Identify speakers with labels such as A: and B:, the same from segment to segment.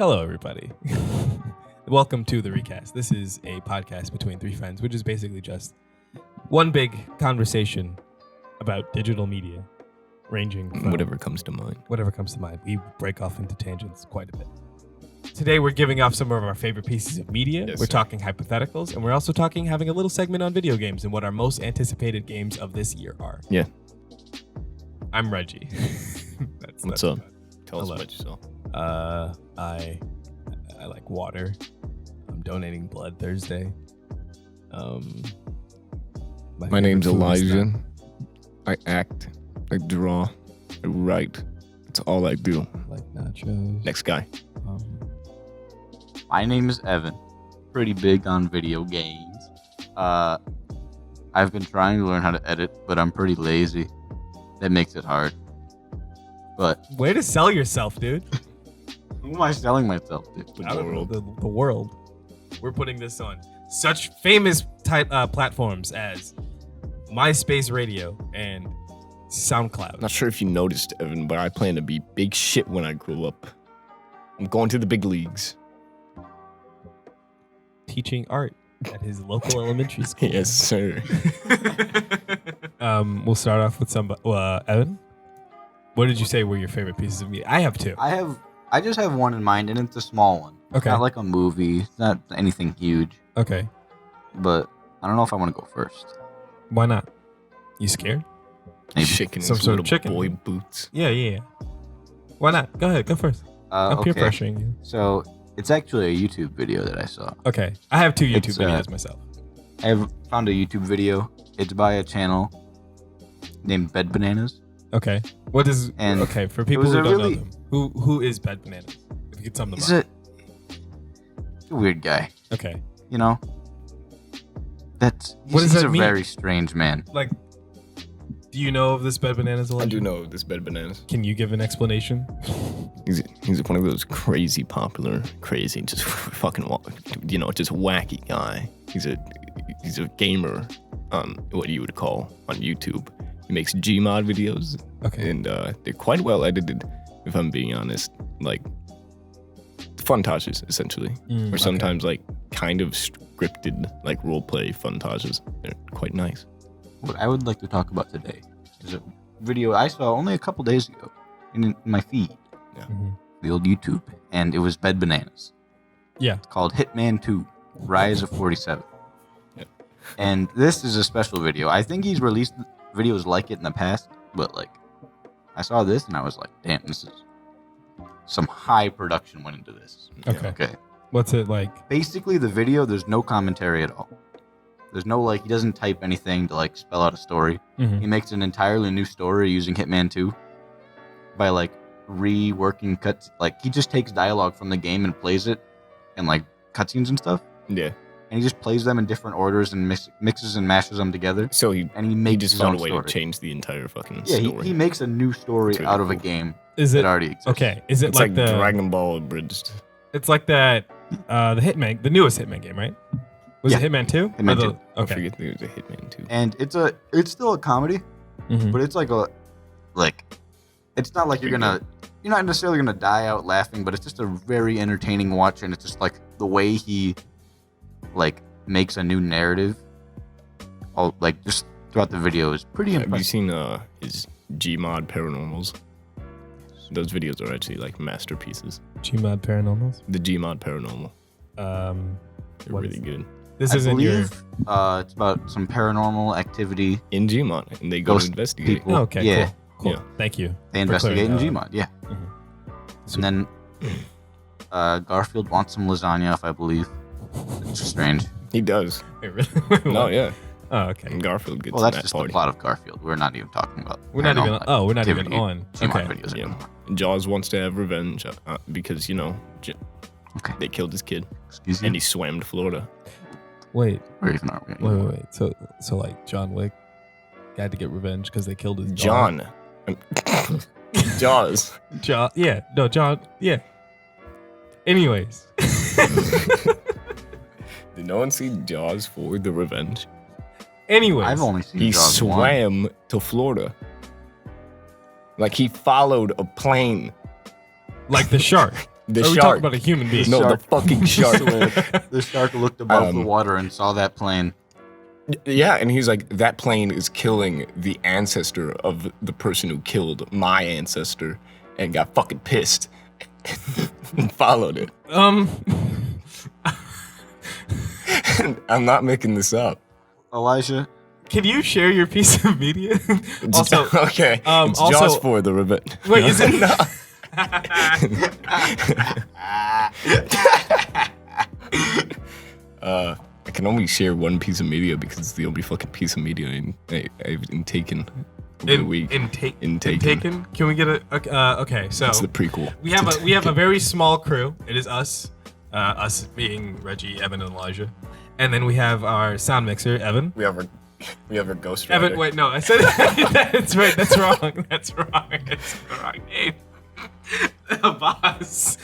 A: Hello, everybody. Welcome to the Reecast. This is a podcast between three friends, which is basically just one big conversation about digital media, ranging from
B: whatever comes to mind.
A: Whatever comes to mind. We break off into tangents quite a bit. Today, we're giving off some of our favorite pieces of media.
B: Yes,
A: we're
B: sir.
A: talking hypotheticals, and we're also having a little segment on video games and what our most anticipated games of this year are.
B: Yeah.
A: I'm Reggie.
B: What's up? Tell us
A: Hello.
B: about yourself.
A: I like water. I'm donating blood Thursday.
B: My name's
A: favorite food is
B: Elijah.
A: not-
B: I act, I draw, I write. That's all I do.
A: Like nachos.
B: Next guy.
C: My name is Evan. Pretty big on video games. I've been trying to learn how to edit, but I'm pretty lazy. That makes it hard. But
A: Way to sell yourself, dude.
C: who am I selling myself to?
B: The
A: I don't know,
B: world.
A: the world. We're putting this on such famous platforms as MySpace Radio and SoundCloud.
B: Not sure if you noticed, Evan, but I plan to be big shit when I grow up. I'm going to the big leagues.
A: Teaching art at his local elementary school.
B: Yes, sir.
A: We'll start off with Evan. What did you say were your favorite pieces of media? I have two.
C: I just have one in mind, and it's a small one. It's
A: Okay.
C: not like a movie. It's not anything huge.
A: Okay.
C: But I don't know if I want to go first.
A: Why not? You scared?
C: Maybe.
B: Chicken,
A: Some
B: his
A: sort of
B: little
A: chicken.
B: boy boots.
A: Yeah. Why not? Go ahead. Go first. I'm peer
C: Okay.
A: pressuring you.
C: So it's actually a YouTube video that I saw.
A: Okay. I have two YouTube
C: It's,
A: videos myself.
C: I have found a YouTube video. It's by a channel named Bed Bananas.
A: Okay. What is
C: And
A: okay for people
C: was
A: who
C: a
A: don't
C: really-
A: know them? Who is Bed Bananas? If you could sum them
C: He's
A: up.
C: he's a weird guy.
A: Okay.
C: You know,
A: What does
C: he's
A: that
C: a
A: mean?
C: very strange man.
A: Like, do you know of this Bed Bananas?
B: I
A: Elijah?
B: do know this Bed Bananas.
A: Can you give an explanation?
B: He's one of those crazy, just fucking, just wacky guy. He's a gamer on what you would call on YouTube. He makes Gmod videos,
A: Okay.
B: and they're quite well edited, if I'm being honest. Like, funtages, essentially. Or sometimes, like, kind of scripted, like, roleplay funtages. They're quite nice.
C: What I would like to talk about today is a video I saw only a couple days ago in my feed,
A: Mhm.
C: the old YouTube, and it was Bed Bananas.
A: Yeah.
C: It's called Hitman 2, Rise of 47.
B: Yep.
C: And this is a special video. I think he's released videos like it in the past, but like I saw this and I was like, damn, this is some high production went into this.
A: Okay.
C: Okay.
A: What's it like?
C: Basically the video, there's no commentary at all. There's no he doesn't type anything to like spell out a story.
A: Mhm.
C: He makes an entirely new story using Hitman 2 by like reworking cuts. Like he just takes dialogue from the game and plays it in like cutscenes and stuff.
B: Yeah.
C: And he just plays them in different orders and mixes and mashes them together.
B: So he
C: Makes
B: just
C: his
B: found
C: own
B: a way
C: story.
B: to change the entire fucking
C: Yeah,
B: story.
C: he makes a new story
B: It's really
C: out of a
B: cool.
C: game
A: Is
C: that
A: it
C: already exists.
A: okay? Is it
B: It's
A: like,
B: like
A: the
B: Dragon Ball abridged.
A: It's like that the Hitman, the newest Hitman game, right? Was
C: Yeah.
A: it Hitman 2?
C: Hitman 2.
B: I
A: Okay.
B: forget there was a Hitman too.
C: And it's still a comedy,
A: Mhm.
C: but it's it's not like you're not necessarily gonna die out laughing, but it's just a very entertaining watch, and it's just like the way he like makes a new narrative, all like just throughout the video is pretty
B: Have you
C: impressive.
B: seen his Gmod Paranormals? Those videos are actually like masterpieces.
A: Gmod Paranormals.
B: The Gmod Paranormal. They're
A: What
B: really
A: is-
B: good.
A: This
C: I
A: isn't your.
C: believe it's about some paranormal activity.
B: In Gmod, and they go
C: Ghost
B: to investigate.
C: people.
A: Oh, okay.
C: Yeah.
A: Cool.
B: Yeah.
A: Thank you.
C: They
A: for
C: investigate in
A: clearing
C: Gmod, yeah.
A: Sweet.
C: And then Garfield wants some lasagna, if I believe. It's just strange.
B: He does.
A: Wait, really?
B: No, yeah.
A: Oh, okay.
B: And Garfield gets
C: Well, that's
B: in that
C: just
B: party.
C: the plot of Garfield. We're not even talking about.
A: We're not even.
C: paranormal
A: Oh, we're not even
C: activity
A: on.
C: Gmod
A: Okay.
C: videos
B: Yeah.
C: anymore.
B: Jaws wants to have revenge because
C: Okay.
B: they killed his kid,
C: Excuse you.
B: and he swam to Florida.
A: Wait.
C: Where even are we? anymore?
A: Wait. So like John Wick had to get revenge because they killed his dog.
B: John. Jaws.
A: John. Yeah. No. John. Yeah. Anyways.
B: Did no one see Jaws for the revenge?
A: Anyways.
C: I've only seen
B: He
C: Jaws once.
B: swam to Florida. Like he followed a plane.
A: Like the shark.
B: The
A: Are we talking
B: shark.
A: about a human being?
B: No,
C: Shark.
B: the fucking shark.
C: The shark looked above the water and saw that plane.
B: Yeah, and he's like, that plane is killing the ancestor of the person who killed my ancestor, and got fucking pissed and followed it. I'm not making this up.
C: Elijah,
A: Can you share your piece of media? Also,
B: okay. It's
A: also-
B: Jaws for the rivet.
A: wait, is it?
B: No. I can only share one piece of media because it's the only fucking piece of media I've taken over the week.
A: Taken? Can we get a? Okay, so
B: It's the prequel.
A: we have a very small crew. It is us, us being Reggie, Evan, and Elijah, and then we have our sound mixer, Evan.
B: We have our ghost rider.
A: Evan, wait, no, I said that's right. That's wrong. That's wrong. It's the wrong name. A boss.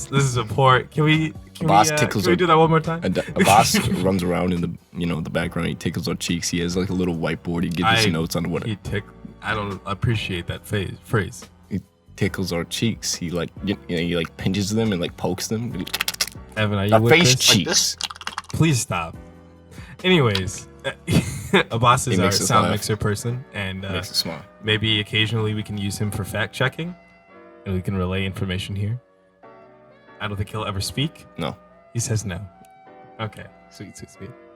A: This is a port. Can we do that one more time?
B: A boss runs around in the background. He tickles our cheeks. He has like a little whiteboard. He gives us notes on what.
A: I don't appreciate that phrase.
B: He tickles our cheeks. He he pinches them and like pokes them.
A: Evan, are you
B: The
A: with
B: face
A: this?
B: cheeks.
A: Please stop. Anyways, a boss is
B: He
A: our
B: makes us
A: sound
B: laugh.
A: mixer person, and
B: Makes us smile.
A: maybe occasionally we can use him for fact checking, and we can relay information here. I don't think he'll ever speak.
B: No.
A: He says no. Okay, sweet.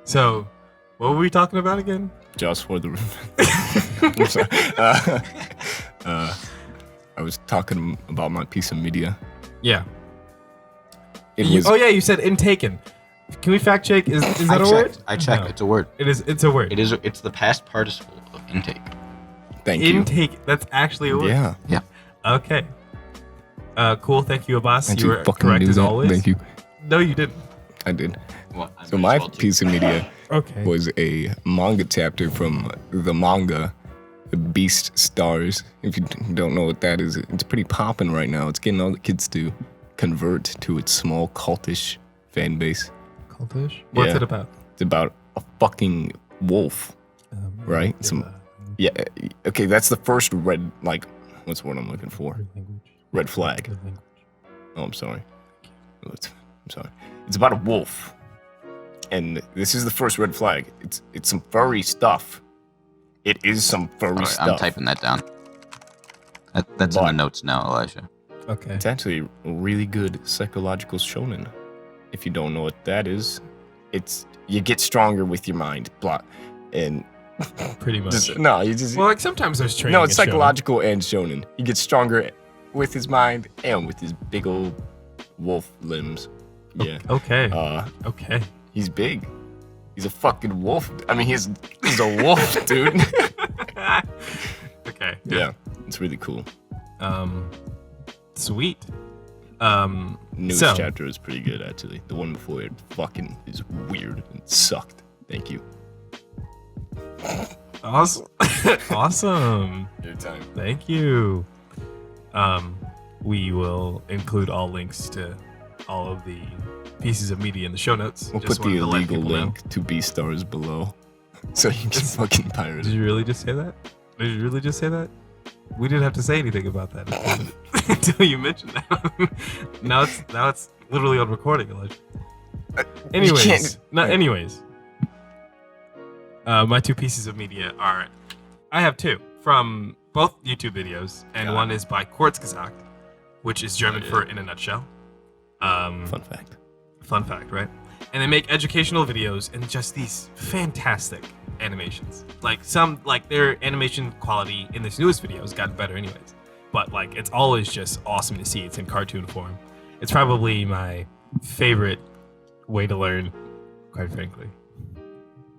A: So, what were we talking about again?
B: Jaws for the I'm sorry. I was talking about my piece of media.
A: Yeah.
B: It was
A: Oh yeah, you said intaken. Can we fact check? Is that a word?
C: I checked.
A: No.
C: It's a word.
A: It is. It's a word.
C: It is. It's the past participle of intake.
B: Thank you.
A: Intake. That's actually a word.
B: Yeah.
A: Okay. Cool. Thank you, Abbas.
B: Did
A: You were
B: fucking
A: correct
B: do
A: as
B: that?
A: always.
B: Thank you.
A: No, you didn't.
B: I did.
C: Well,
B: So my piece of media
A: Okay.
B: was a manga chapter from the manga The Beast Stars. If you don't know what that is, it's pretty popping right now. It's getting all the kids to convert to its small cultish fan base.
A: Cultish. What's
B: Yeah.
A: it about?
B: It's about a fucking wolf, right? Yeah. Okay, that's the first red, what's the word I'm looking for? Red flag. Oh, I'm sorry. I'm sorry. It's about a wolf. And this is the first red flag. It's some furry stuff. It is some furry
C: Alright,
B: stuff.
C: I'm typing that down. That's in the notes now, Elijah.
A: Okay.
B: It's actually a really good psychological shonen. If you don't know what that is, it's you get stronger with your mind. Blah. And
A: Pretty much.
B: you just
A: Well, like sometimes there's training.
B: no, it's
A: in shonen.
B: psychological and shonen. He gets stronger with his mind and with his big old wolf limbs. Yeah.
A: Okay.
B: Okay. He's big. He's a fucking wolf. I mean, he's a wolf, dude.
A: Okay.
B: Yeah. It's really cool.
A: Sweet.
B: Newest
A: So-
B: chapter is pretty good, actually. The one before it fucking is weird and sucked. Thank you.
A: Awesome. Awesome.
B: Your time.
A: Thank you. We will include all links to all of the pieces of media in the show notes.
B: We'll
A: Just
B: put the
A: wanted to let
B: illegal
A: people know.
B: link to B-Stars below. So you can fucking pirate
A: Did
B: it.
A: you really just say that? Did you really just say that? We didn't have to say anything about that until you mentioned that. now it's literally on recording, Elijah. Anyways, my two pieces of media are, I have two from both YouTube videos, and one is by Kurzgesagt, which is German for in a nutshell.
B: Fun fact.
A: Fun fact, right? And they make educational videos and just these fantastic animations. Like their animation quality in this newest video has gotten better anyways. But it's always just awesome to see. It's in cartoon form. It's probably my favorite way to learn, quite frankly.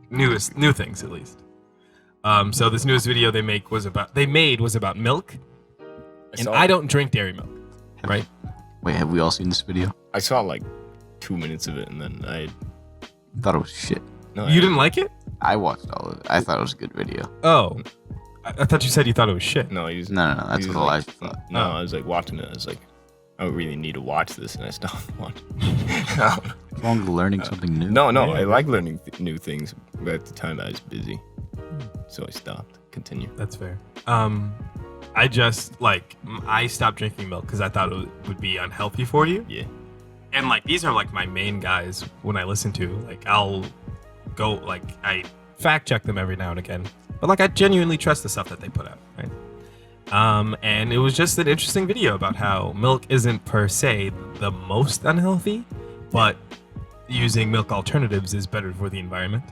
A: New things at least. So this newest video they made was about milk. And I don't drink dairy milk. Right?
C: Wait, have we all seen this video?
B: I saw like 2 minutes of it and then I
C: Thought it was shit.
B: no.
A: You didn't like it?
C: I watched all of it. I thought it was a good video.
A: Oh. I thought you said you thought it was shit.
B: No, he's
C: No, that's
B: he's
C: what Elijah thought.
B: No,
A: Oh.
B: I was like watching it. I was like, I really need to watch this, and I stopped watching.
C: What's wrong with learning something new?
B: No,
A: Yeah.
B: I like learning new things, but at the time I was busy, so I stopped. Continue.
A: That's fair. I just like I stopped drinking milk because I thought it would be unhealthy for you.
B: Yeah.
A: And like these are like my main guys when I listen to. Like I'll go like I fact check them every now and again, but like I genuinely trust the stuff that they put out, right? And it was just an interesting video about how milk isn't per se the most unhealthy, but using milk alternatives is better for the environment.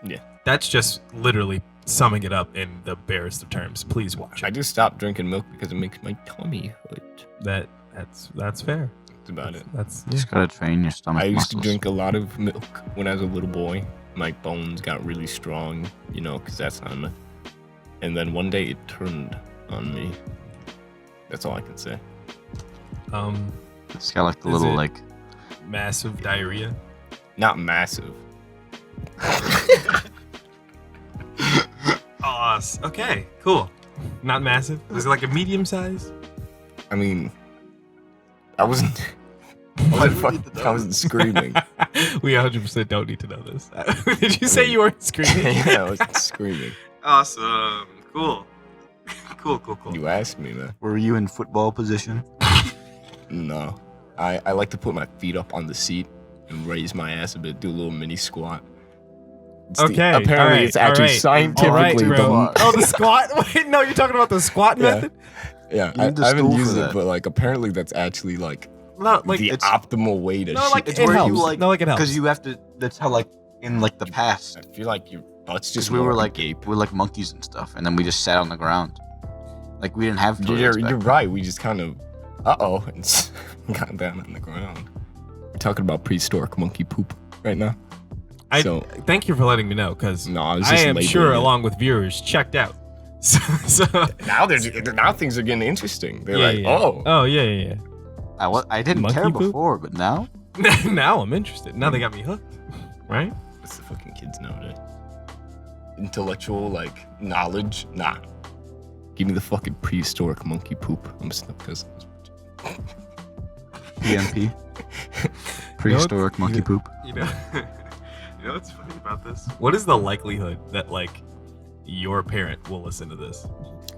B: Yeah.
A: That's just literally summing it up in the barest of terms. Please watch
B: I
A: it.
B: just stopped drinking milk because it makes my tummy hurt.
A: That's fair.
B: That's about it.
A: That's
C: Just gotta train your stomach
B: I used to
C: muscles.
B: drink a lot of milk when I was a little boy. My bones got really strong, you know, because that's on. And then one day it turned on me. That's all I can say.
C: It's got like the
A: Is
C: little
A: it-
C: like.
A: massive diarrhea.
B: Not massive.
A: Okay, cool. Not massive. Was it like a medium size?
B: I mean, I wasn't. I wasn't screaming.
A: We 100% don't need to know this. Did you say you weren't screaming?
B: Yeah, I wasn't screaming.
A: Awesome. Cool. Cool.
B: You asked me, man.
C: Were you in football position?
B: No. I like to put my feet up on the seat and raise my ass a bit, do a little mini squat.
A: Okay,
B: apparently
A: alright,
B: it's actually
A: alright,
B: scientifically
A: bro.
B: the
A: Oh, the squat? Wait, no, you're talking about the squat
B: Yeah.
A: method?
B: yeah.
C: You need the
B: I haven't
C: stool for
B: used it,
C: that.
B: but like apparently that's actually like
A: No, like
B: the
C: it's-
B: optimal way to
A: no,
B: shit.
A: like
C: It's
A: it
C: where
A: helps.
C: you like.
A: No, like it helps.
C: Because you have to. That's how like in like the past.
B: I feel like your butt's
C: Just
B: just
C: we were
B: more
C: like
B: agape.
C: we're like monkeys and stuff, and then we just sat on the ground. Like we didn't have toilets back
B: You're
C: then.
B: right. We just kind of and got down on the ground. We're talking about prehistoric monkey poop right now. So
A: Thank you for letting me know, because
B: no, I was
A: I
B: just
A: am
B: labeling
A: sure,
B: it.
A: along with viewers, checked out. So
B: now things are getting interesting. They're
A: yeah,
B: like,
A: yeah.
B: oh,
A: yeah.
C: I didn't
A: Monkey
C: care
A: poop?
C: before, but now
A: Now I'm interested. Now they got me hooked, right?
B: what's the fucking kids nowadays? Intellectual like knowledge? Nah. Give me the fucking prehistoric monkey poop. I'm stuck because
C: PMP, prehistoric monkey poop.
A: You know, you know what's funny about this? What is the likelihood that like your parent will listen to this?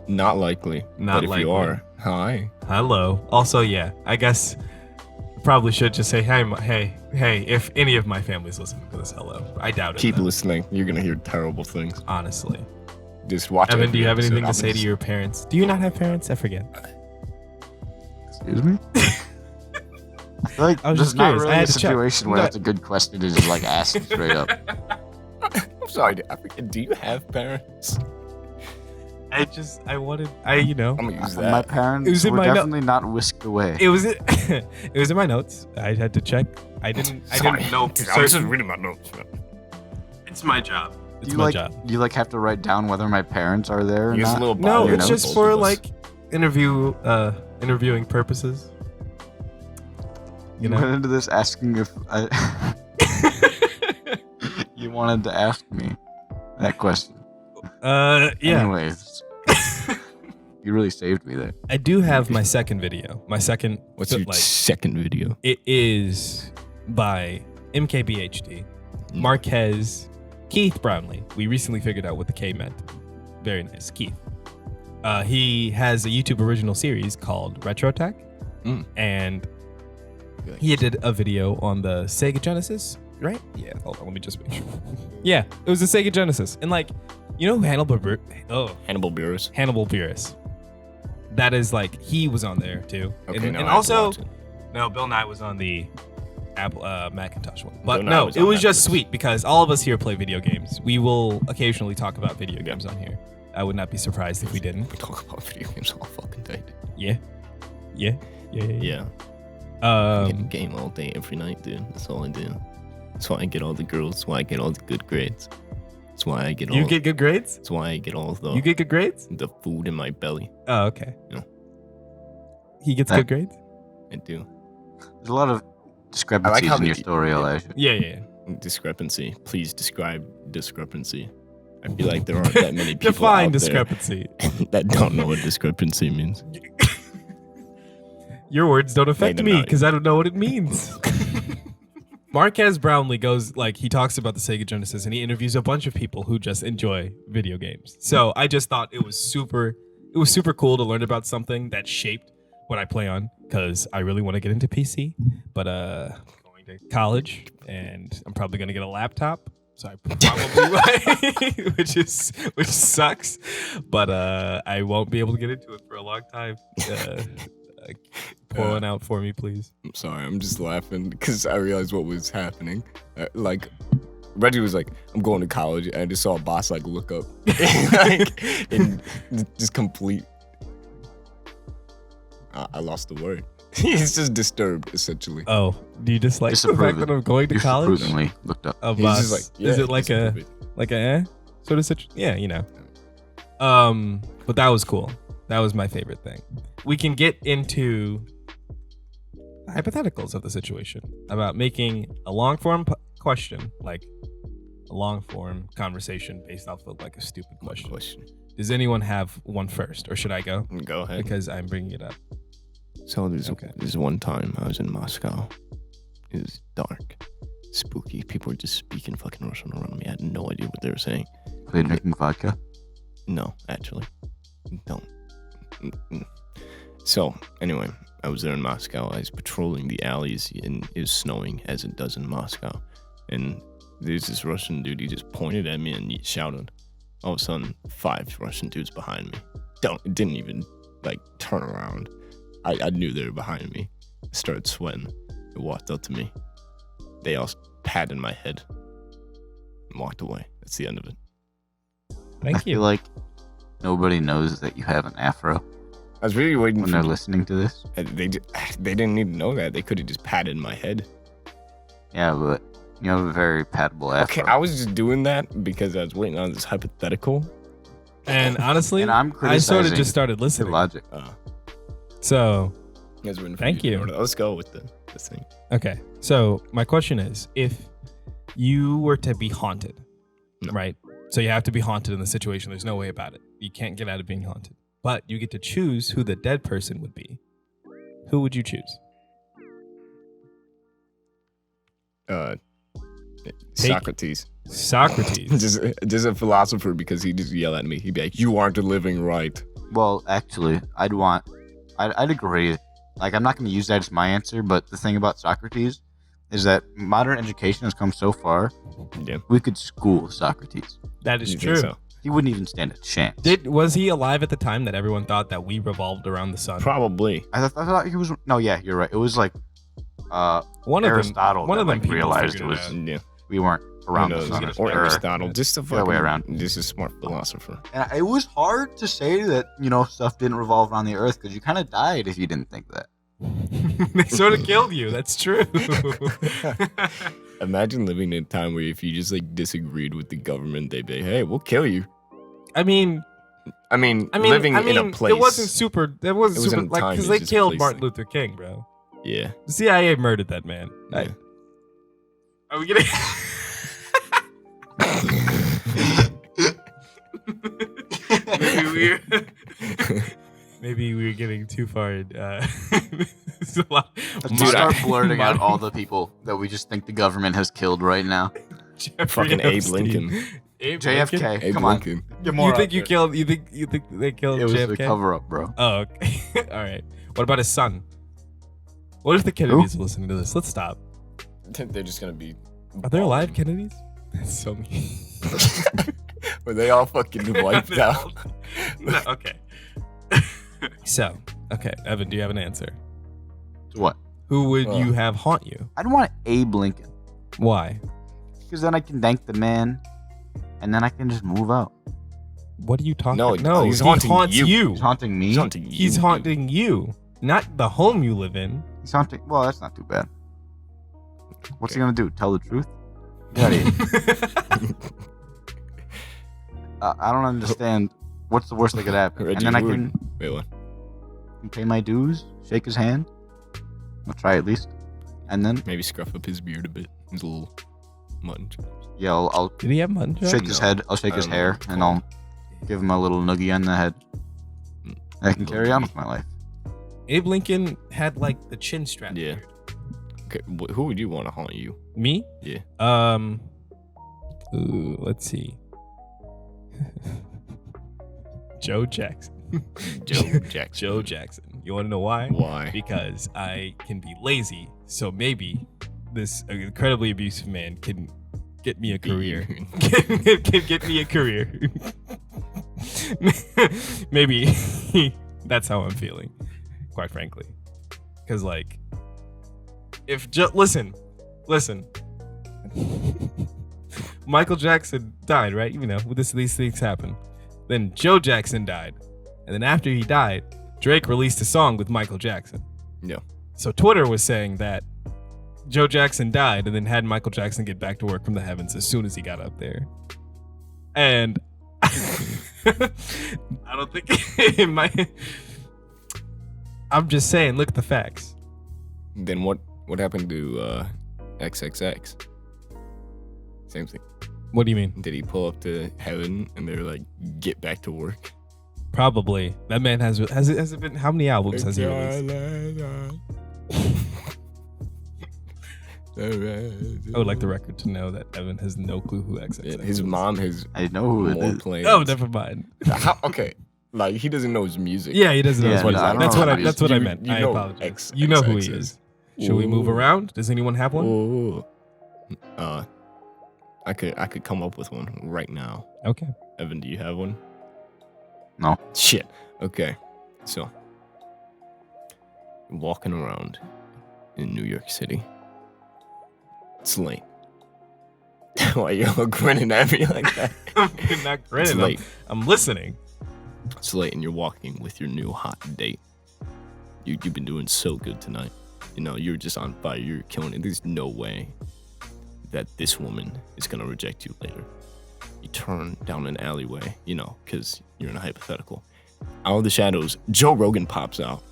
B: not likely.
A: Not
B: but if you
A: likely.
B: are, hi.
A: Hello. Also, yeah, I guess probably should just say hey. If any of my family's listening to this, hello. I doubt it.
B: Keep
A: though,
B: listening. You're gonna hear terrible things.
A: honestly.
B: Just watch.
A: Evan,
B: every
A: do you have
B: episode.
A: anything to say to your parents? Do you not have parents? I forget.
C: Excuse me. I feel like
A: I was
C: this
A: just
C: is not
A: curious. I
C: really
A: had
C: a
A: to check.
C: situation where
A: No.
C: that's a good question to just like ask straight up.
B: I'm sorry. I forget. Do you have parents?
A: I wanted, I'm
B: gonna use
C: My
B: that.
A: It
C: parents
A: was in
C: were
A: my no-
C: definitely not whisked away.
A: It was it was in my notes. I had to check. I didn't know.
B: I was just reading my notes.
A: It's my job. It's
C: you
A: my
C: like
A: job.
C: you like have to write down whether my parents are there or
B: Use a
C: not.
B: little
A: No,
B: bio
A: it's
B: note,
A: just
B: both
A: for
B: of us.
A: like interviewing purposes. You
C: You went
A: know.
C: into this asking if I. You wanted to ask me that question.
A: Yeah.
C: Anyways, you really saved me there.
A: I do have my second video. My second.
B: What's your second video?
A: It is by MKBHD, Marquez, Keith Brownlee. We recently figured out what the K meant. Very nice, Keith. He has a YouTube original series called Retro Tech, and he did a video on the Sega Genesis, right? Yeah. Hold on, let me just make sure. Yeah, it was the Sega Genesis, and like, you know, Hannibal
B: Buress.
A: Buress. That is like he was on there too,
B: Okay,
A: and
B: now I have to
A: also.
B: watch it.
A: No, Bill Nye was on the Apple Macintosh one.
B: Bill
A: But
B: Nye
A: no,
B: was
A: it
B: on
A: was
B: that
A: just
B: one.
A: sweet because all of us here play video games. We will occasionally talk about video games on here. I would not be surprised if we didn't.
B: We talk about video games all fucking day.
A: Yeah.
B: Yeah. I get a
A: Um,
B: game all day, every night, dude. That's all I do. That's why I get all the girls. That's why I get all the good grades. That's why I get all.
A: you get good grades?
B: That's why I get all the
A: You get good grades?
B: the food in my belly.
A: Oh, okay.
B: Yeah.
A: He gets
C: Uh,
A: good grades?
B: I do.
C: There's a lot of discrepancies
B: how
C: in your
B: the-
C: story, Elijah.
A: Yeah.
B: Discrepancy. Please describe discrepancy. I feel like there aren't that many people
A: Define
B: out
A: discrepancy.
B: there that don't know what discrepancy means.
A: Your words don't affect
B: they're
A: me
B: not.
A: because I don't know what it means. Marquez Brownlee goes like he talks about the Sega Genesis and he interviews a bunch of people who just enjoy video games. So I just thought it was it was super cool to learn about something that shaped what I play on, because I really want to get into PC, but I'm going to college and I'm probably going to get a laptop. So I probably might, which sucks, but I won't be able to get into it for a long time. Pour one out for me, please.
B: I'm sorry, I'm just laughing because I realized what was happening. Like, Reggie was like, I'm going to college, and I just saw a boss like look up. Like, in just complete. I lost the word. He's just disturbed, essentially.
A: Oh, do you just like the fact that I'm going to college?
C: Disapprovingly looked up.
A: A
B: He's
A: boss.
B: just like, yeah,
A: is it like a sort of situation? Yeah, you know. But that was cool. That was my favorite thing. We can get into hypotheticals of the situation about making a long form question, like a long form conversation based off of like a stupid question. Does anyone have one first, or should I go?
B: Go ahead.
A: Because I'm bringing it up.
B: So there's one time I was in Moscow. It was dark, spooky. People were just speaking fucking Russian around me. I had no idea what they were saying.
C: Are they drinking vodka?
B: No, actually, don't. Mm-mm. So anyway, I was there in Moscow. I was patrolling the alleys, and it was snowing as it does in Moscow. And there's this Russian dude. He just pointed at me and he shouted. All of a sudden, 5 Russian dudes behind me. Didn't even like turn around. I knew they were behind me. I started sweating. They walked up to me. They all patted my head and walked away. That's the end of it.
A: Thank
C: I
A: you.
C: feel like nobody knows that you have an afro
B: I was really waiting
C: when
B: for
C: they're listening to this.
B: They didn't need to know that. They could have just patted my head.
C: Yeah, but you have a very patable afro.
B: Okay, I was just doing that because I was waiting on this hypothetical.
A: And honestly,
C: And I'm
A: I
C: criticizing
A: sort of just started
C: your
A: listening.
C: logic.
A: So,
B: You guys were waiting for
A: Thank
B: me to
A: you.
B: know that. Let's go with this thing.
A: okay. So my question is, if you were to be haunted,
B: No.
A: right? So you have to be haunted in the situation. There's no way about it. You can't get out of being haunted. But you get to choose who the dead person would be. Who would you choose?
B: Socrates.
A: Socrates.
B: just a philosopher because he just yell at me. He'd be like, "You aren't living right."
C: Well, actually, I'd agree. Like, I'm not going to use that as my answer, but the thing about Socrates is that modern education has come so far,
B: Yeah,
C: we could school Socrates.
A: That is
B: you
A: true.
B: think so?
C: He wouldn't even stand a chance.
A: Was he alive at the time that everyone thought that we revolved around the sun?
B: Probably.
C: I thought he was. No, yeah, you're right. It was like
A: One of them.
C: Aristotle.
A: One
C: that,
A: of them
C: like,
A: people
C: realized it
A: figured
C: was
A: out.
B: Yeah.
C: we weren't around the sun.
B: Or Aristotle. Just a
C: the other way
B: fucking
C: around.
B: Just a smart philosopher.
C: And it was hard to say that stuff didn't revolve around the Earth because you kind of died if you didn't think that.
A: They sort of killed you. That's true.
B: Imagine living in a time where if you just like disagreed with the government, they'd be, "Hey, we'll kill you."
A: I mean,
B: living in a place.
A: It wasn't super. It wasn't
B: It was
A: super
B: in
A: like
B: time,
A: because
B: it's
A: they
B: just a
A: killed
B: place
A: Martin
B: thing.
A: Luther King, bro.
B: Yeah.
A: The CIA murdered that man.
B: Yeah.
A: Are we getting? Maybe we're getting too far. It's a lot.
C: Let's just start blurting out all the people that we just think the government has killed right now.
A: Jeffrey
B: Fucking Abe
A: Epstein.
B: Lincoln.
A: Abe
C: JFK.
A: Lincoln?
B: Abe
C: Come
B: Lincoln.
C: Get
A: You think you killed? You think they killed
C: It was
A: JFK?
C: a cover up, bro.
A: Oh, okay. All right. What about his son? What if the Kennedys are listening to this? Let's stop.
B: They're just gonna be.
A: Are there alive Kennedys? That's so mean.
B: Were they all fucking wiped out?
A: No, okay. So, okay, Evan, do you have an answer?
C: What?
A: Who would you have haunt you?
C: I don't want Abe Lincoln
A: Why?
C: because then I can thank the man, and then I can just move out.
A: What are you talking
B: No,
A: about? No,
B: he's
A: he
B: haunting
A: haunts
B: you.
A: you.
C: He's haunting me.
B: He's haunting you.
A: He's
B: dude.
A: haunting you, not the home you live in.
C: He's haunting. Well, that's not too bad. What's he gonna do? Tell the truth? Get out of here. I don't understand. What's the worst that could happen?
B: Reggie,
C: and then I
B: who
C: can
B: Wait, what?
C: pay my dues, shake his hand. I'll try at least, and then
B: Maybe scruff up his beard a bit. His little mutton chops.
C: yeah, I'll
A: Did he have mutton chops?
C: shake his
B: No.
C: head. I'll shake
B: I
C: his
B: don't know
C: hair,
B: what it's
C: and
B: called.
C: I'll give him a little noogie on the head. I can carry on with my life.
A: Abe Lincoln had like the chin strap.
B: Yeah.
A: beard.
B: Okay, who would you want to haunt you?
A: Me?
B: Yeah.
A: Ooh, let's see. Joe Jackson.
B: Joe Jackson.
A: Joe Jackson. You want to know why?
B: Why?
A: Because I can be lazy, so maybe this incredibly abusive man can get me a career. can get me a career. Maybe that's how I'm feeling, quite frankly. Because like, if listen, Michael Jackson died, right? You know, these things happen. Then Joe Jackson died, and then after he died, Drake released a song with Michael Jackson.
B: Yeah.
A: So Twitter was saying that Joe Jackson died and then had Michael Jackson get back to work from the heavens as soon as he got up there. And I don't think it might. I'm just saying, look at the facts.
B: Then what happened to XXX? Same thing.
A: What do you mean?
B: Did he pull up to heaven and they're like, get back to work?
A: Probably. That man has it been, how many albums has he released? I would like the record to know that Evan has no clue who XXX is.
B: His mom has
C: I know who it is.
B: plans.
A: Oh, never mind.
B: Okay. Like, he doesn't know his music.
A: Yeah, he doesn't know
C: Yeah,
A: what
C: no, I don't
A: that's
C: know
A: what
C: who
A: I
C: he
A: that's
C: is.
A: what I
B: You-
A: meant.
B: you
A: I
B: know
A: apologize. You know who he
B: XXX
A: is. Should we move
B: Ooh.
A: around? Does anyone have one?
B: Ooh. I could come up with one right now.
A: Okay.
B: Evan, do you have one?
C: No.
B: Shit. Okay. So, walking around in New York City. It's late. Why you all grinning at me like that?
A: I'm not
B: It's
A: grinning.
B: late.
A: I'm listening.
B: It's late and you're walking with your new hot date. You've been doing so good tonight. You know, you're just on fire. You're killing it. There's no way that this woman is going to reject you later. You turn down an alleyway, you know, because you're in a hypothetical. Out of the shadows, Joe Rogan pops out.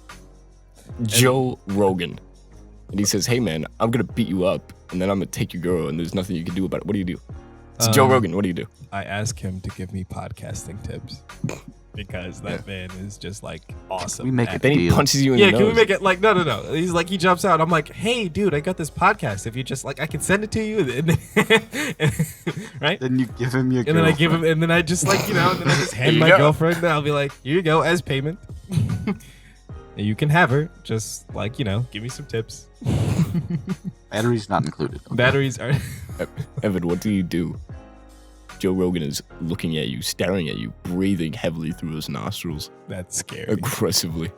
B: Joe Rogan. And he says, hey, man, I'm going to beat you up, and then I'm going to take your girl, and there's nothing you can do about it. What do you do? It's Joe Rogan. What do you do?
A: I ask him to give me podcasting tips because that man is just like awesome.
C: We make
A: at
C: it
B: Then he
C: deal.
B: punches you in
A: Yeah,
B: the nose.
A: can we make it like no? He's like he jumps out. I'm like, hey, dude, I got this podcast. If you just like, I can send it to you, and then, right?
C: Then you give him your
A: And then I give him, and then I just like and then I just hand
B: Here you
A: my
B: go.
A: girlfriend. And I'll be like, here you go as payment. And you can have her. Just like give me some tips.
C: Batteries not included. Okay.
A: Batteries are.
B: Evan, what do you do? Joe Rogan is looking at you, staring at you, breathing heavily through his nostrils,
A: That's scary.
B: aggressively.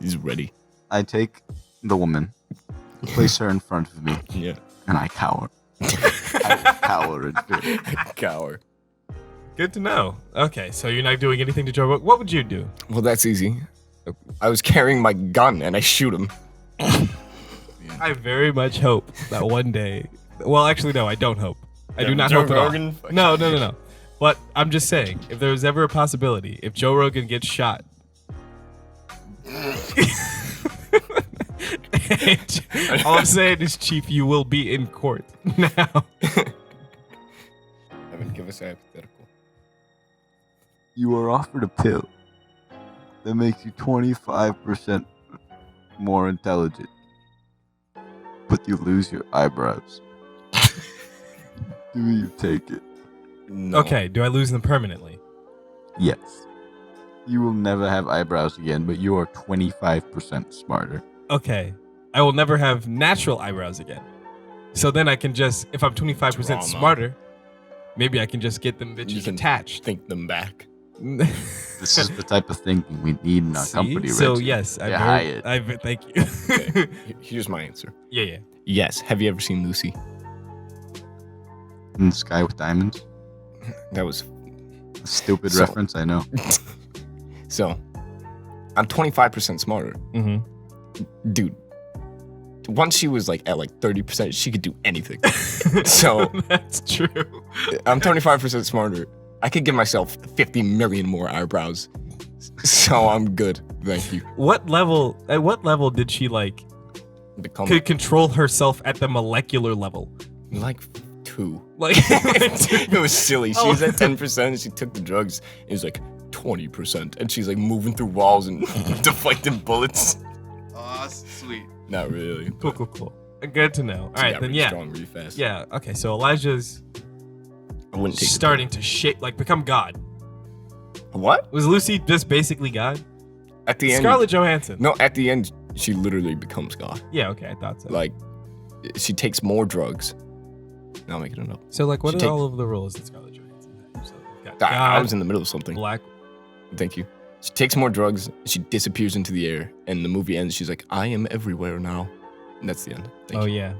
B: He's ready.
C: I take the woman, place her in front of me,
B: Yeah.
C: and I cower. I cower in fear.
B: Cower.
A: Good to know. Okay, so you're not doing anything to Joe Rogan. What would you do?
B: Well, that's easy. I was carrying my gun and I shoot him.
A: I very much hope that one day. Well, actually, no, I don't hope. I do not
B: Joe
A: hope at all.
B: Rogan?
A: No. But I'm just saying, if there was ever a possibility, if Joe Rogan gets shot, all I'm saying is, Chief, you will be in court now.
B: Evan, give us a hypothetical.
C: You are offered a pill that makes you 25% more intelligent, but you lose your eyebrows. Do you take it?
B: No.
A: Okay, do I lose them permanently?
C: Yes. You will never have eyebrows again, but you are 25% smarter.
A: Okay, I will never have natural eyebrows again. So then I can just, if I'm 25%
B: Drama.
A: smarter, maybe I can just get them
B: You
A: bitches
B: can
A: attached.
B: think them back.
C: This is the type of thinking we need in our
A: See?
C: company,
A: So
C: Reggie.
A: yes,
C: Yeah, Hyatt.
A: thank you.
B: Okay. Here's my answer.
A: Yeah.
B: Yes. Have you ever seen Lucy?
C: In the Sky with Diamonds.
B: That was
C: A stupid
B: So-
C: reference, I know.
B: so. I'm 25% smarter,
A: Mm-hmm.
B: dude. Once she was like at like 30%, she could do anything. So
A: That's true.
B: I'm 25% smarter. I could give myself 50 million more eyebrows. So I'm good. Thank you.
A: At what level did she like
B: Become
A: could control herself at the molecular level?
B: like 2.
A: Like
B: It was silly. She
A: Oh.
B: was at 10% and she took the drugs. It was like 20%. And she's like moving through walls and deflecting bullets.
C: Oh, sweet.
B: Not really.
A: cool. Good to know. All right, then yeah.
B: Strong really fast.
A: Yeah, okay, so Elijah's
B: I wouldn't take
A: starting to shape, like become God.
B: What?
A: Was Lucy just basically God?
B: At the end.
A: Scarlett Johansson.
B: No, at the end, she literally becomes God.
A: Yeah, okay, I thought so.
B: Like, she takes more drugs. No, I'm making it up.
A: So, like, what
B: She
A: are all of the roles that Scarlett Johansson had? So, we've got
B: I
A: God,
B: was in the middle of something.
A: Black.
B: Thank you. She takes more drugs. She disappears into the air, and the movie ends. She's like, "I am everywhere now," and that's the end. Thank you.
A: Yeah,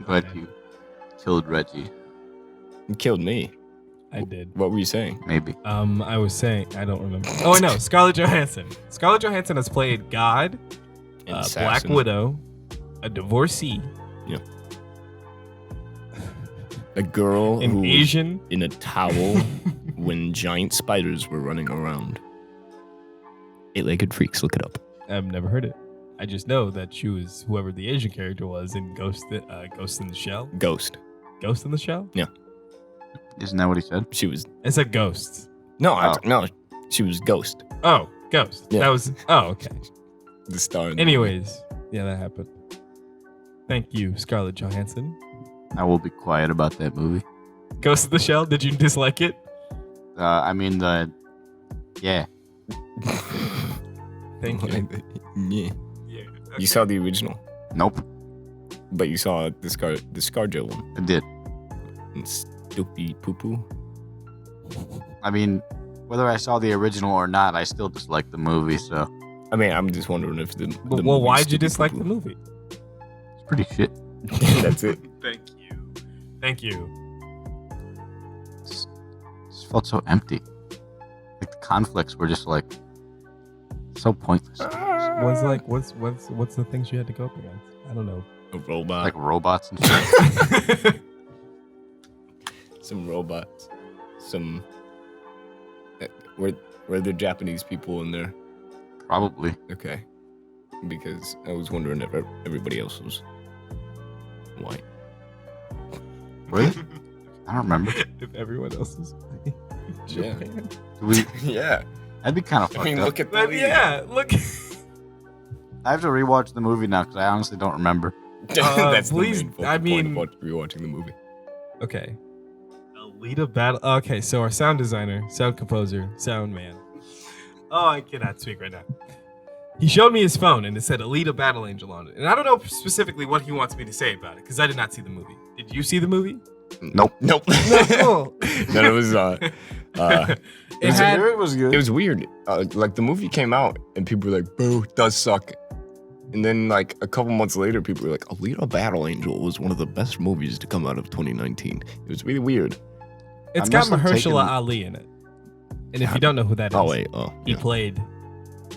C: But
A: Okay.
C: you killed Reggie,
B: You killed me.
A: I did.
B: What were you saying?
C: maybe.
A: I was saying, I don't remember. Oh, I know, Scarlett Johansson. Scarlett Johansson has played God,
B: An
A: Black
B: assassin.
A: Widow, a divorcee,
B: A girl
A: an
B: who was
A: Asian.
B: in a towel when giant spiders were running around. Eight-legged freaks. Look it up.
A: I've never heard it. I just know that she was whoever the Asian character was in Ghost in the Shell.
B: Ghost.
A: Ghost in the Shell?
C: Isn't that what he said?
B: She was
A: It's a ghost.
B: no.
C: Oh.
B: No. She was Ghost.
A: Oh, Ghost.
B: Yeah.
A: That was. Oh, okay.
B: The star. in the
A: Anyways, yeah, that happened. Thank you, Scarlett Johansson.
C: I will be quiet about that movie.
A: Ghost in the Shell. Did you dislike it?
C: I mean yeah.
A: Thank you.
B: Yeah.
A: Yeah.
B: You saw the original,
C: Nope.
B: but you saw the ScarJo one.
C: I did.
B: And stupid poo poo.
C: I mean, whether I saw the original or not, I still just like the movie, so
B: I mean, I'm just wondering if the
A: Well,
B: movie's
A: why'd you
B: stupid
A: dislike
B: poo-poo.
A: the movie?
C: it's pretty shit.
B: That's it.
A: Thank you. Thank you.
C: It just felt so empty. Like the conflicts were just like so pointless.
A: What's the things you had to go up against? I don't know.
B: A robot.
C: Like robots and shit.
B: Some robots. Some. Were there Japanese people in there?
C: Probably.
B: Okay. Because I was wondering if everybody else was white.
C: Really? I don't remember.
A: If everyone else is white.
B: Yeah.
A: Japan.
B: Yeah.
C: That'd be kind of
B: I
C: fucked
B: mean,
C: up.
B: look at the
A: But
B: lead.
A: yeah, look.
C: I have to rewatch the movie now because I honestly don't remember.
B: That's
A: please,
B: the main focal
A: I
B: point
A: mean-
B: of rewatching the movie.
A: Okay. Alita Battle. Okay, so our sound designer, sound composer, sound man. Oh, I cannot speak right now. He showed me his phone and it said Alita Battle Angel on it. And I don't know specifically what he wants me to say about it because I did not see the movie. Did you see the movie?
C: Nope.
B: Nope.
A: No.
B: No, it was
A: It had.
C: it was good.
B: it was weird. Like the movie came out and people were like, "Boo, it does suck." And then like a couple months later, people were like, "Alita Battle Angel was one of the best movies to come out of 2019." It was really weird.
A: It's
C: I
A: got
C: must have
A: Mahershala
C: taken-
A: Ali in it. And if you don't know who that is,
B: Oh wait,
A: he
B: yeah.
A: played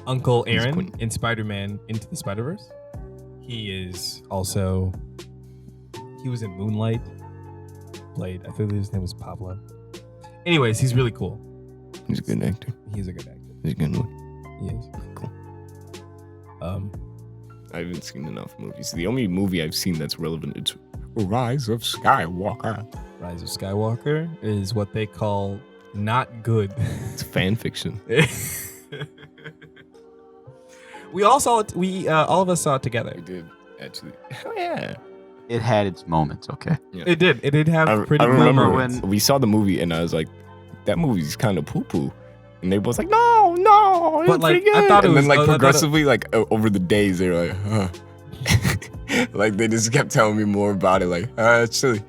A: Uncle
B: He's
A: Aaron
B: Quinn.
A: in Spider-Man Into the Spider-Verse. He is also. He was in Moonlight. Played. I think his name was Pablo. Anyways, he's really cool.
B: He's a good actor.
A: He's a good actor.
B: He's a good one.
A: He is.
B: Cool. I haven't seen enough movies. The only movie I've seen that's relevant is Rise of Skywalker.
A: Rise of Skywalker is what they call not good.
B: It's fan fiction.
A: We all saw it. We all of us saw it together.
B: We did actually. Oh yeah.
C: It had its moments, okay?
A: It did. It did have pretty
B: I
A: cool
B: remember
A: moments.
B: when we saw the movie and I was like, "That movie's kind of poo poo," and they both like, "No, it's
A: But, like,
B: pretty good."
A: I thought it
B: and
A: was-
B: then like
A: I thought it-
B: progressively, like over the days, they were like, "Huh." Like they just kept telling me more about it. Like, it's silly.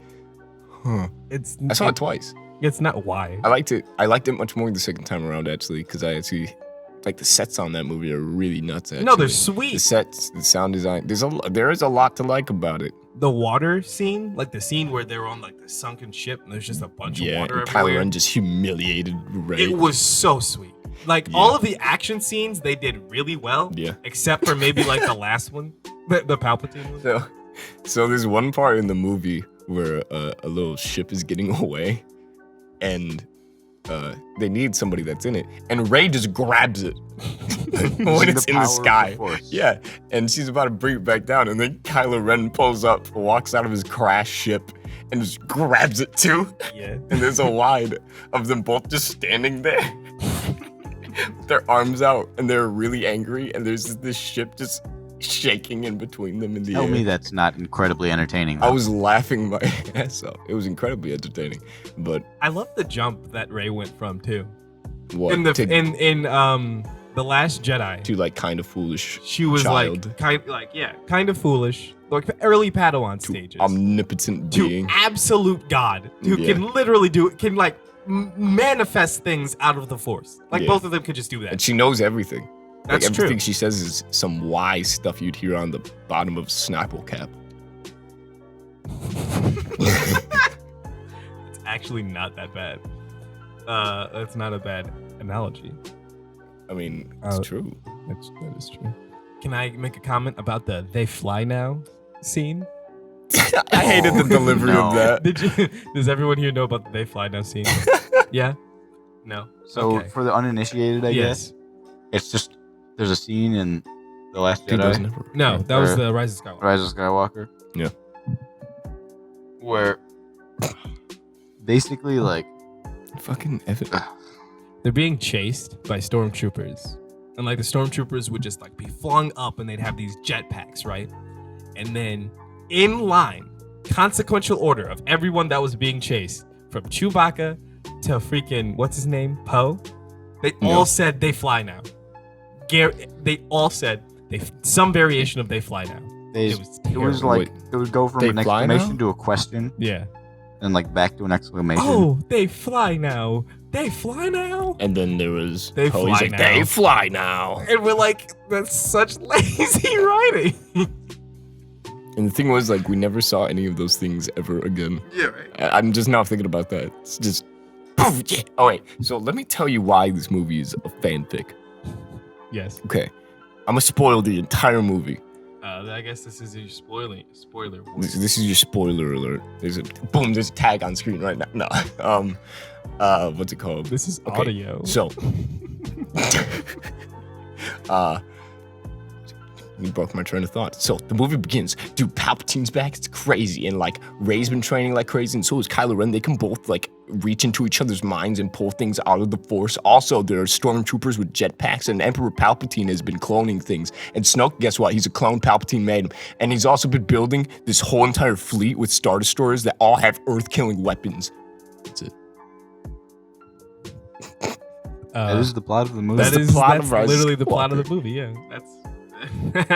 B: Huh.
A: It's.
B: I saw it twice.
A: It's not why.
B: I liked it. I liked it much more the second time around actually, because I actually like the sets on that movie are really nuts. Actually.
A: No, they're
B: the
A: sweet.
B: sets, the sound design. There is a lot to like about it.
A: The water scene, like the scene where they're on like the sunken ship and there's just a bunch of
B: Yeah,
A: water
B: and Kylo
A: everywhere.
B: Ren just humiliated Rey.
A: It was so sweet. Like
B: Yeah.
A: all of the action scenes, they did really well.
B: Yeah.
A: Except for maybe like the last one, the Palpatine one.
B: So there's one part in the movie where a little ship is getting away, and they need somebody that's in it, and Rey just grabs it when it's in the
C: power of the
B: sky.
C: Force.
B: Yeah, and she's about to bring it back down, and then Kylo Ren pulls up, walks out of his crash ship, and just grabs it too.
A: Yeah.
B: And there's a wide of them both just standing there, with their arms out, and they're really angry, and there's this ship just shaking in between them in the
C: Tell
B: air.
C: me that's not incredibly entertaining.
B: I
C: though.
B: was laughing my ass off. It was incredibly entertaining, but
A: I love the jump that Ray went from too.
B: What?
A: in the Last Jedi.
B: To like kind of foolish.
A: She was
B: child.
A: kind of foolish, like early Padawan stages.
B: Omnipotent being.
A: To absolute God, who can literally manifest things out of the Force. Like both of them could just do that.
B: And she knows everything.
A: That's
B: like everything
A: true.
B: she says is some wise stuff you'd hear on the bottom of Snapple cap.
A: It's actually not that bad. That's not a bad analogy.
B: I mean, it's true.
A: That is true. Can I make a comment about the "they fly now" scene?
B: I hated the delivery of that.
A: Does everyone here know about the "they fly now" scene? Yeah. No.
C: So
A: Okay.
C: for the uninitiated, I guess it's just there's a scene in The Last Jedi,
A: No, that was the Rise of Skywalker.
C: Rise of Skywalker.
B: Yeah.
C: Where basically like
B: Fucking Evan.
A: They're being chased by stormtroopers, and like the stormtroopers would just like be flung up, and they'd have these jetpacks, right? And then in line, consequential order of everyone that was being chased, from Chewbacca to freaking what's his name, Poe. They all said they fly now. They all said some variation of they fly now.
C: it was like it would go from
B: They
C: an
B: fly
C: exclamation
B: now?
C: to a question,
A: Yeah.
C: and like back to an exclamation.
A: Oh, they fly now. They fly now.
B: And then there was
A: They
B: Poe, he's
A: fly
B: like,
A: now.
B: they fly now.
A: And we're like, that's such lazy writing.
B: And the thing was, like, we never saw any of those things ever again.
A: Yeah, right.
B: I'm just now thinking about that. It's just, poof, yeah. Oh wait, so let me tell you why this movie is a fanfic.
A: Yes.
B: Okay, I'm gonna spoil the entire movie.
A: I guess this is your spoiler.
B: This is your spoiler alert. There's a tag on screen right now. No, what's it called?
A: This is
B: Okay,
A: audio.
B: So, you broke my train of thought. So the movie begins. Dude, Palpatine's back. It's crazy. And like Rey's been training like crazy, and so is Kylo Ren. They can both like reach into each other's minds and pull things out of the Force. Also, there are stormtroopers with jetpacks, and Emperor Palpatine has been cloning things. And Snoke, guess what? He's a clone. Palpatine made him. And he's also been building this whole entire fleet with Star Destroyers that all have Earth-killing weapons. That's it.
C: That is the plot of the movie.
A: That's
B: plot of Rise of
A: literally the plot of the
B: Skywalker.
A: movie. Yeah,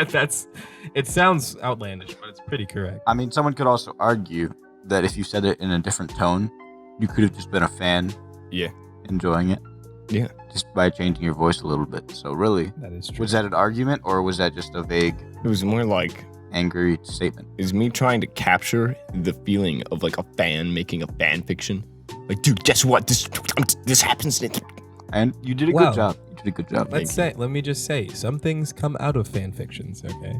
A: that's it sounds outlandish, but it's pretty correct.
C: I mean, someone could also argue that if you said it in a different tone, you could have just been a fan.
B: Yeah.
C: Enjoying it.
B: Yeah.
C: Just by changing your voice a little bit. So really,
A: That is true.
C: was that an argument or was that just a vague,
B: It was more like
C: angry statement?
B: is me trying to capture the feeling of like a fan making a fan fiction. Like, dude, guess what? This happens.
C: And you did a
A: Wow.
C: good job. You did a good job.
A: Let me just say, some things come out of fan fictions. Okay.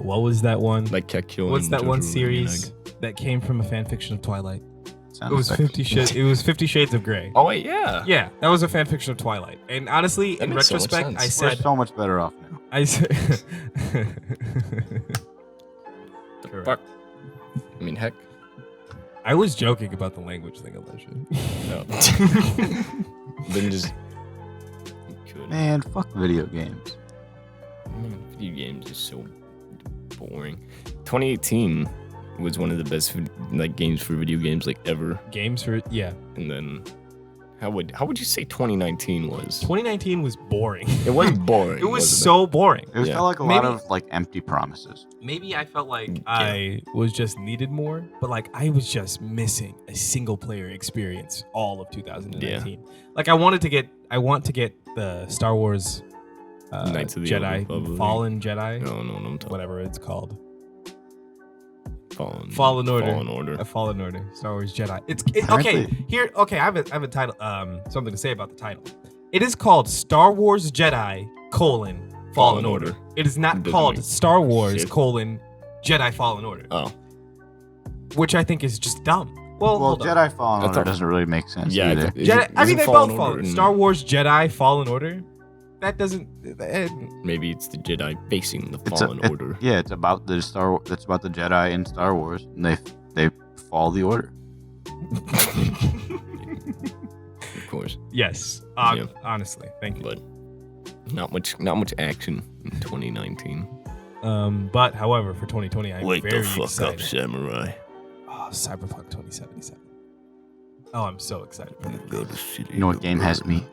A: What was that one?
B: Like Kekyo.
A: What's
B: and
A: that one
B: Jojo
A: series
B: Rabbit.
A: that came from a fan fiction of Twilight?
C: Sound
A: It was
C: effects.
A: It was 50 Shades of Grey.
B: Oh wait, yeah.
A: Yeah, that was a fan fiction of Twilight. And honestly,
B: That
A: in
B: makes so much
A: retrospect,
B: sense.
C: We're
A: I said,
C: so much better off now.
B: Fuck. I mean, heck.
A: I was joking about the language thing, Alicia.
B: No. Then just. Could.
C: Man, fuck video games.
B: Video games is so boring. 2018 was one of the best like games for video games like ever.
A: Games for
B: And then, how would you say 2019 was?
A: 2019 was boring.
B: It was boring.
A: It was
B: wasn't
A: so boring.
C: It was
B: Yeah.
C: felt like a lot
A: Maybe-
C: of like empty promises.
A: Maybe I felt like
B: Yeah.
A: I was just needed more, but like I was just missing a single player experience all of 2019. Like I want to get the Star Wars
B: Knights of the Old
A: Jedi
B: Republic.
A: Fallen Jedi,
B: No, I'm talking
A: whatever it's called.
B: Fallen Order.
A: A Fallen Order. Star Wars Jedi. It's
C: Apparently-
A: okay. Here, okay. I have a title. Something to say about the title. It is called Star Wars Jedi: Fallen Order. It is not
B: Doesn't
A: called
B: mean
A: Star Wars:
B: shit.
A: Jedi Fallen Order,
B: Oh,
A: which I think is just dumb. Well,
C: Well,
A: hold on.
C: Jedi Fallen
B: I
C: Order
B: thought-
C: doesn't really make sense
B: yeah.
C: either.
A: Jedi. I mean, they both follow.
B: Order
A: Star Wars Jedi Fallen Order. That doesn't.
B: Maybe it's the Jedi facing the
C: It's
B: Fallen
C: a-
B: Order.
C: Yeah, it's about the It's about the Jedi in Star Wars, and they follow the order.
B: Of course,
A: Yes.
B: Yeah.
A: Honestly, thank you.
B: but not much action in 2019.
A: But however, for 2020, I'm
B: Wake
A: very
B: the fuck
A: excited.
B: up, Samurai.
A: Oh, Cyberpunk 2077. Oh, I'm so excited for that.
B: Go to city.
C: You know what game has me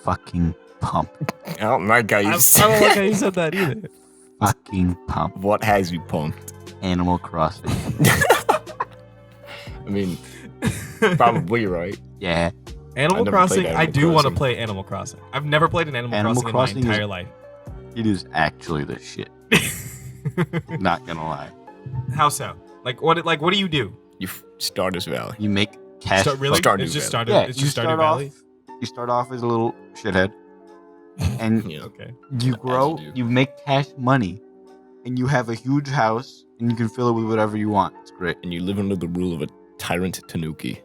C: fucking pumped.
B: I don't like how you
A: I don't
B: said
A: like how you said that either.
C: Fucking pumped.
B: What has you pumped?
C: Animal Crossing.
B: I mean, probably right.
C: Yeah.
A: Animal
B: never
A: Crossing,
B: played
A: I
B: Animal
A: do want to
B: Crossing.
A: play Animal Crossing. I've never played an Animal
C: Animal
A: Crossing in
C: Crossing
A: my
C: is-
A: entire life.
C: It is actually the shit. Not gonna lie.
A: How so? Like what do you do?
B: You Stardust Valley.
C: You make cash.
A: Really?
B: Stardew
A: It's just
B: Valley.
A: started.
C: Yeah,
A: It's
C: you
A: just Stardew
C: start
A: Valley.
C: off. You start off as a little shithead, and
B: Yeah.
A: Okay.
C: you grow.
B: you do.
C: You make cash money, and you have a huge house, and you can fill it with whatever you want. It's great.
B: And you live under the rule of a tyrant Tanuki.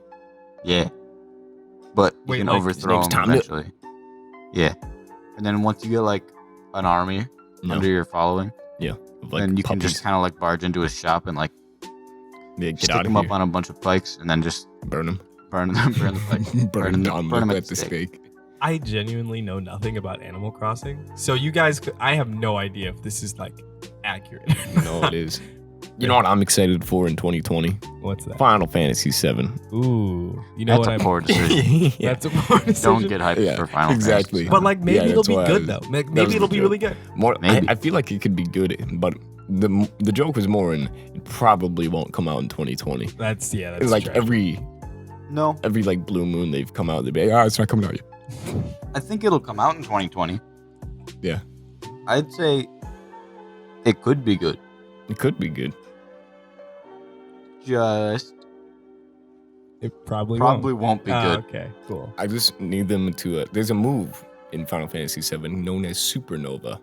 C: Yeah, but you
A: Wait,
C: can
A: like,
C: overthrow
B: his
C: them
B: name's Tom
C: eventually. Yeah, and then once you get like an army
B: No.
C: under your following,
B: Of, like,
C: then you can
B: puppies.
C: just kind of like barge into his shop and like
B: Yeah, get
C: stick
B: out of
C: them
B: here.
C: up on a bunch of pikes, and then just
B: Burn them.
C: burn them, burn the pikes.
B: Burn them down.
C: burn 'em
B: At the stake.
A: I genuinely know nothing about Animal Crossing, so you guys, I have no idea if this is like accurate.
B: No, it is. You know what I'm excited for in 2020?
A: What's that?
B: Final Fantasy VII.
A: Ooh, you know
C: That's
A: what
C: a
A: I'm.
C: poor decision.
B: Yeah,
A: That's a poor decision.
C: Don't get hyped
B: Yeah,
C: for Final
B: exactly.
C: Fantasy.
A: But like maybe
B: Yeah,
A: it'll
B: that's
A: be
B: why I
A: good
B: was-
A: though.
B: that
A: Maybe
B: was
A: it'll
B: the
A: be
B: joke.
A: really good.
B: more.
C: Maybe.
B: I feel like it could be good, but the joke was more in it probably won't come out in 2020.
A: That's
B: It's like
A: true.
C: no,
B: every like blue moon they've come out, they'd be like, it's not coming out yet.
C: I think it'll come out in 2020.
B: Yeah,
C: I'd say it could be good.
B: it could be good.
C: Just
A: It probably
C: won't be
A: Ah,
C: good.
A: Okay, cool.
B: I just need them to. There's a move in Final Fantasy VII known as Supernova.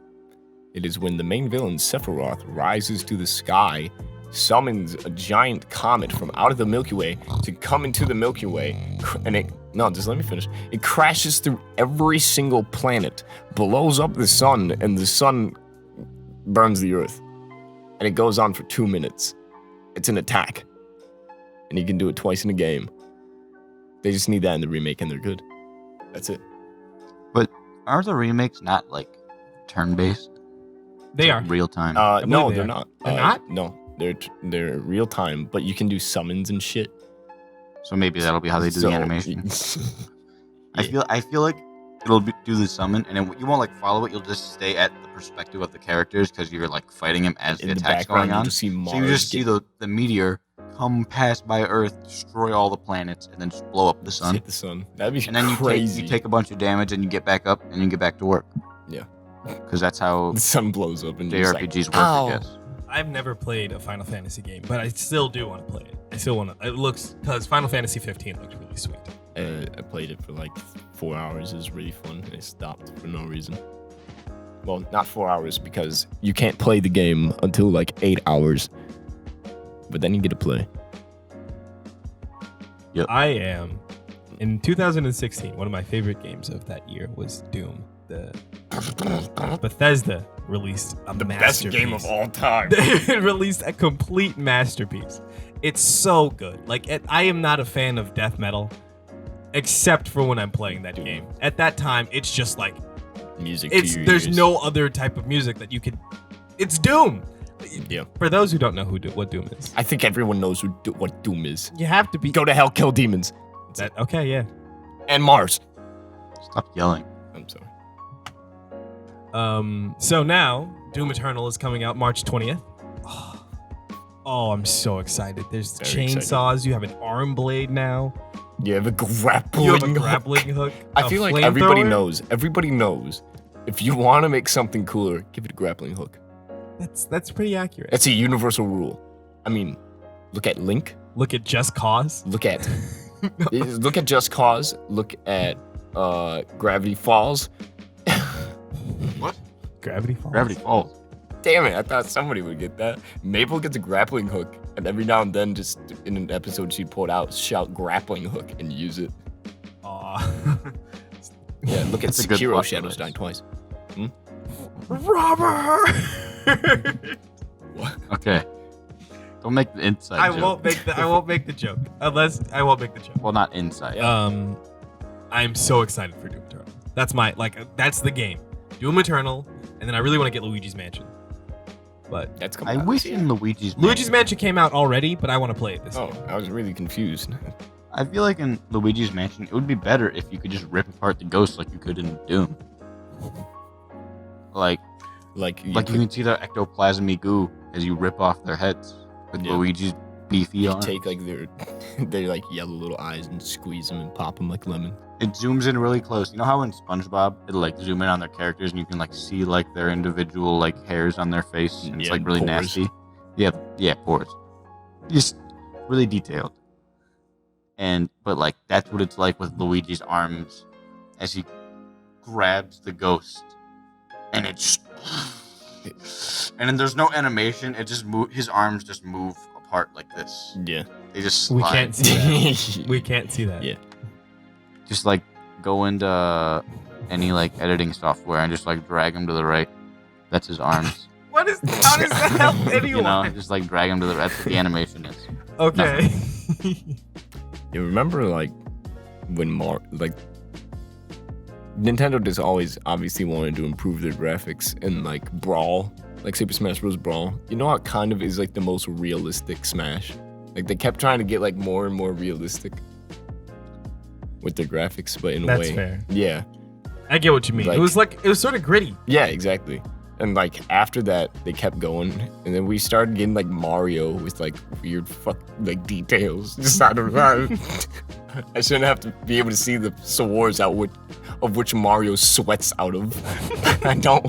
B: It is when the main villain Sephiroth rises to the sky, summons a giant comet from out of the Milky Way to come into the Milky Way, just let me finish. It crashes through every single planet, blows up the sun, and the sun burns the Earth. And it goes on for 2 minutes. It's an attack. And you can do it twice in a game. They just need that in the remake and they're good. That's it.
C: Are the remakes not like turn-based?
A: They are.
C: Real time.
A: believe
B: No,
A: they
B: they're
A: are.
B: not.
A: They're not?
B: No, they're real time, but you can do summons and shit.
C: So maybe that'll be how they do
B: So-
C: the animation.
B: Yeah.
C: I feel like it'll do the summon, and you won't like follow it. You'll just stay at the perspective of the characters because you're like fighting him as
B: In
C: the
B: the
C: attack's
B: background,
C: going
B: you
C: on.
B: just see Mars.
C: So you just see the meteor come pass by Earth, destroy all the planets, and then just blow up the sun.
B: hit the sun. That'd be
C: And then
B: crazy.
C: you take a bunch of damage, and you get back up, and you get back to work.
B: Yeah.
C: Because that's how
B: the sun blows up and you're just like,
C: JRPGs work,
B: "Ow."
C: I guess.
A: I've never played a Final Fantasy game, but I still do want to play it. I still want to. It looks because Final Fantasy 15 looks really sweet.
B: I played it for like 4 hours. It was really fun. And I stopped for no reason. Well, not 4 hours because you can't play the game until like 8 hours. But then you get to play.
A: I am. In 2016, one of my favorite games of that year was Doom. The Bethesda released a masterpiece.
B: time.
A: They released a complete masterpiece. It's so good. Like I am not a fan of death metal, except for when I'm playing that game. At that time, it's just like
B: Music.
A: there's no other type of music that you could. It's Doom.
B: Yeah.
A: For those who don't know what Doom is,
B: I think everyone knows what Doom is.
A: you have to be.
B: Go to hell, kill demons.
A: Okay, yeah.
B: And Mars.
C: Stop yelling.
B: I'm sorry.
A: So now Doom Eternal is coming out March 20th. Oh, I'm so excited. There's
B: Very
A: chainsaws.
B: excited.
A: You have an arm blade now.
B: You have a grappling
A: You have a
B: hook.
A: grappling hook.
B: I
A: a
B: feel like everybody
A: flamethrower.
B: knows. Everybody knows. If you want to make something cooler, give it a grappling hook.
A: That's pretty accurate.
B: That's a universal rule. I mean, look at Link.
A: Look at Just Cause.
B: Look at Just Cause. Look at Gravity Falls.
C: What?
A: Gravity Falls.
C: Gravity Falls.
B: Damn it! I thought somebody would get that. Maple gets a grappling hook, and every now and then, just in an episode, she pulled out, shout grappling hook, and use it.
A: Aw.
B: Yeah, look at
C: That's a good
B: Sekiro
C: plot
B: Shadows
C: device.
B: Die Twice.
A: Robber.
C: Okay. Don't make the inside
A: I
C: joke.
A: won't make the joke unless I won't make the joke.
C: Well, not inside.
A: I'm so excited for Doom Eternal. That's the game. Doom Eternal, and then I really want to get Luigi's Mansion. But
B: That's coming
C: I
B: out
C: wish
B: this year.
C: in Luigi's
A: Luigi's Mansion came out already, but I want to play it this
B: Oh,
A: year.
B: I was really confused.
C: I feel like in Luigi's Mansion, it would be better if you could just rip apart the ghosts like you could in Doom. Like you can see the ectoplasmy goo as you rip off their heads with Luigi's beefy
B: you
C: arms.
B: take like their like yellow little eyes and squeeze them and pop them like lemon.
C: It zooms in really close. You know how in SpongeBob it'll like zoom in on their characters and you can like see like their individual like hairs on their face and it's like really
B: pores.
C: nasty. Yeah, pores. Just really detailed. But like that's what it's like with Luigi's arms as he grabs the ghost and it just and then there's no animation. It just his arms just move apart like this.
B: Yeah.
C: They just slide.
A: We can't see that. We can't see that.
B: Yeah.
C: Just like go into any like editing software and just like drag him to the right. That's his arms.
A: How does that help anyone?
C: You know, just like drag him to the right. That's what the animation is.
A: Okay.
B: You remember like when Nintendo just always obviously wanted to improve their graphics in like Brawl, like Super Smash Bros. Brawl. You know how it kind of is like the most realistic Smash? Like they kept trying to get like more and more realistic with their graphics, but in a way.
A: That's fair.
B: Yeah.
A: I get what you mean.
B: Like-
A: it was sort of gritty.
B: Yeah, exactly. And like after that, they kept going, and then we started getting like Mario with like weird like details. Just out of I shouldn't have to be able to see the swords of which Mario sweats out of. I don't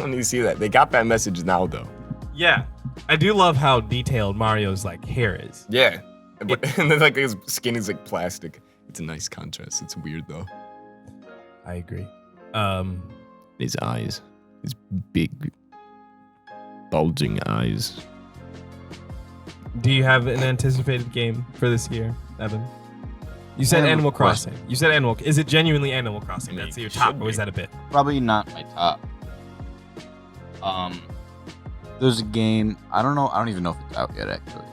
B: need to see that. They got that message now though.
A: Yeah, I do love how detailed Mario's like hair is.
B: Yeah, but and then like his skin is like plastic. It's a nice contrast. It's weird though.
A: I agree.
B: His eyes. His big, bulging eyes.
A: Do you have an anticipated game for this year, Evan? You said Animal Crossing. You said Animal. Is it genuinely Animal Crossing? That's your top, or is that a bit?
C: Probably not my top. There's a game. I don't know. I don't even know if it's out yet. Actually,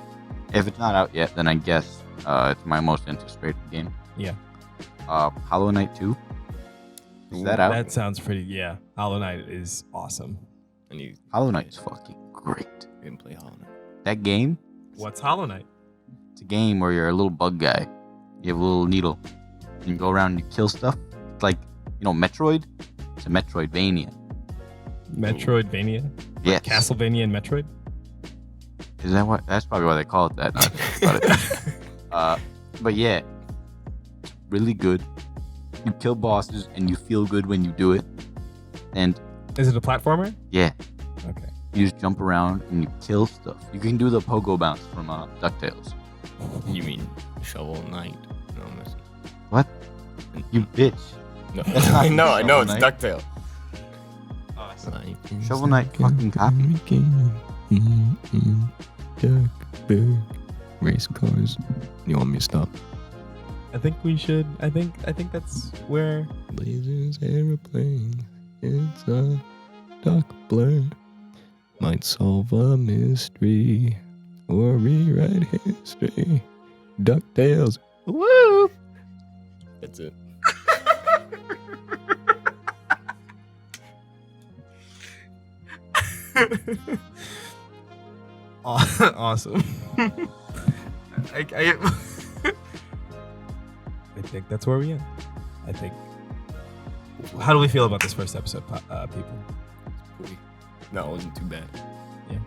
C: if it's not out yet, then I guess it's my most anticipated game.
A: Yeah.
C: Hollow Knight 2. Is that out?
A: That sounds pretty. Yeah. Hollow Knight is awesome.
C: Hollow Knight is fucking great.
B: I didn't play Hollow Knight.
C: That game.
A: What's Hollow Knight?
C: It's a game where you're a little bug guy. You have a little needle. And you go around and you kill stuff. It's like, Metroid. It's a Metroidvania.
A: Metroidvania?
C: Yes.
A: Castlevania and Metroid?
C: Is that what? That's probably why they call it that. Now that I think about it. But yeah, it's really good. You kill bosses and you feel good when you do it. And
A: Is it a platformer?
C: yeah,
A: Okay.
C: you just jump around and you kill stuff. You can do the pogo bounce from DuckTales.
B: You mean Shovel Knight? No, I'm missing.
C: What? You bitch.
B: No,
C: That's not
B: I know,
C: Shovel
B: it's
C: Knight.
B: DuckTale.
C: Shovel Knight fucking copy.
B: Race cars. You want me to stop?
A: I think we should. I think that's where.
B: Lasers, aeroplanes. It's a dark blur. Might solve a mystery or rewrite history. DuckTales. Woo! That's it.
A: Awesome. I think that's where we end. I think. How do we feel about this first episode, people?
B: No, it wasn't too bad.
A: Yeah.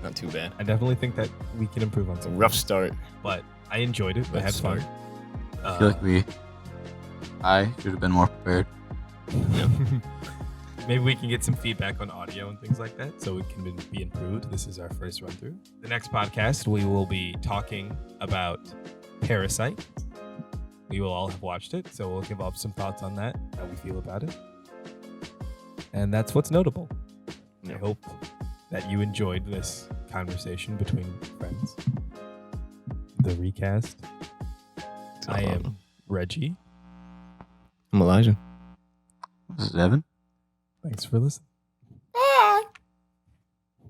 B: Not too bad.
A: I definitely think that we can improve on
B: A
A: some.
B: rough start.
A: But I enjoyed it. I had fun.
C: I feel like I should have been more prepared.
A: Maybe we can get some feedback on audio and things like that so it can be improved. This is our first run through. The next podcast, we will be talking about Parasite. We will all have watched it, so we'll give up some thoughts on that, how we feel about it. And that's what's notable. I hope that you enjoyed this conversation between friends. The Reecast. I am Reggie.
B: I'm Elijah.
C: This is Evan.
A: Thanks for listening.